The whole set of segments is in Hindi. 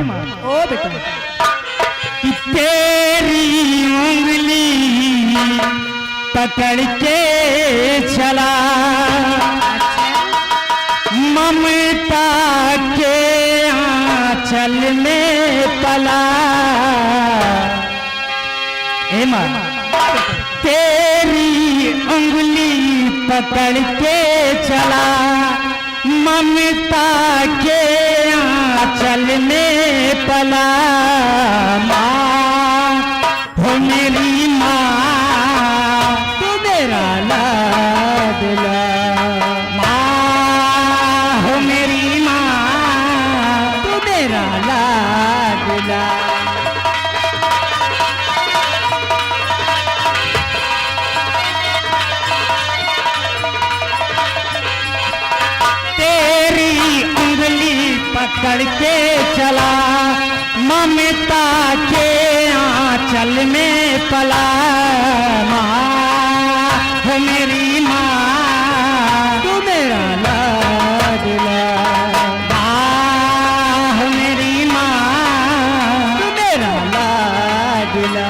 माँ ओ बेटा कि तेरी उंगली पकड़ के चला ममता के आंचल में पला। ए माँ तेरी उंगली पकड़ के चला ममता के आंचल में पला। माँ हो मेरी माँ तू मेरा लाडला। माँ हो मेरी माँ तू मेरा लाडला। पकड़ के चला ममता के आंचल में पला। माँ हो मेरी माँ तू मेरा लाडला। माँ हो मेरी माँ तू मेरा लाडला।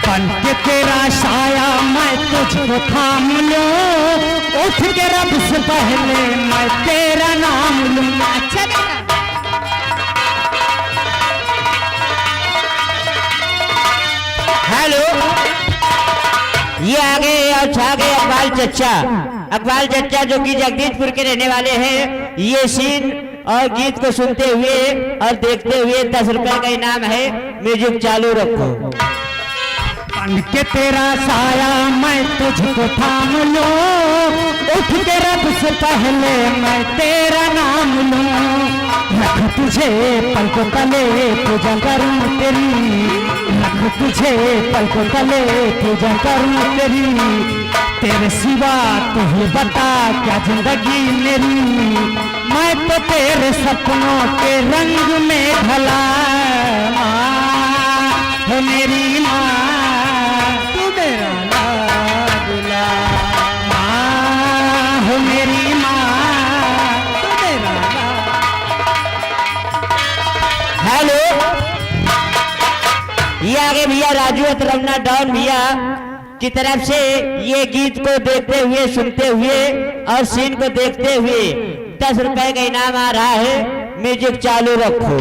बन के तेरा साया मैं तुझको थाम लूं, उठ के रब से पहले मैं तेरा नाम लूं। अच्छा बेटा हेलो, ये आगे और छागे अकबाल चच्चा। अकबाल चच्चा जो कि जगदीशपुर के रहने वाले हैं। ये सीन और गीत को सुनते हुए और देखते हुए 10 रुपए का इनाम है। म्यूजिक चालू रखो। बन के तेरा साया मैं तुझको थाम लूं, उठ के रब से पहले मैं तेरा नाम लूं। रख तुझे पलकों तले पूजा करूं तेरी, रख तुझे पलकों तले पूजा करूं तेरी। तेरे सिवा तू ही बता क्या जिंदगी मेरी, मैं तो तेरे सपनों के रंग में ढला। माँ हो मेरी माँ तू मेरा लाडला। माँ हो मेरी माँ तू मेरा लाडला। हेलो, ये आगे भैया राजू रमना डॉन भैया की तरफ से ये गीत को देखते हुए सुनते हुए और सीन को देखते हुए 10 रुपए का इनाम आ रहा है। म्यूजिक चालू रखो।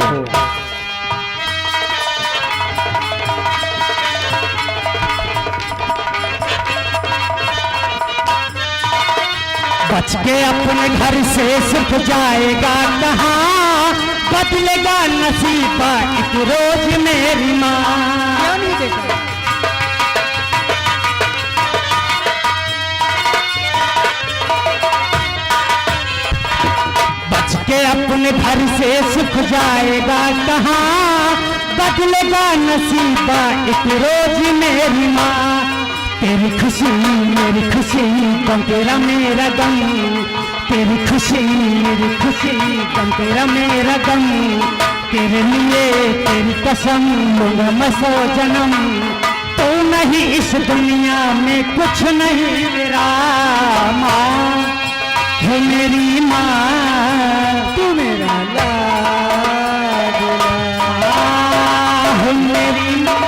बच के अपने घर से सिर्फ जाएगा कहाँ, बदलेगा नसीबा एक रोज मेरी माँ। क्यों नहीं बेटा बच के अपने घर से सिर्फ जाएगा कहाँ, बदलेगा नसीबा एक रोज मेरी माँ। तेरी खुशी मेरी खुशी गम तेरा मेरा गम, तेरी खुशी मेरी खुशी गम तेरा मेरा गम। तेरे लिए तेरी कसम लूंगा मैं 100 जन्म, तू नहीं इस दुनिया में कुछ नहीं मेरा। माँ है मेरी माँ तू मेरा लाडला। माँ है मेरी माँ।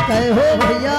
कहो भैया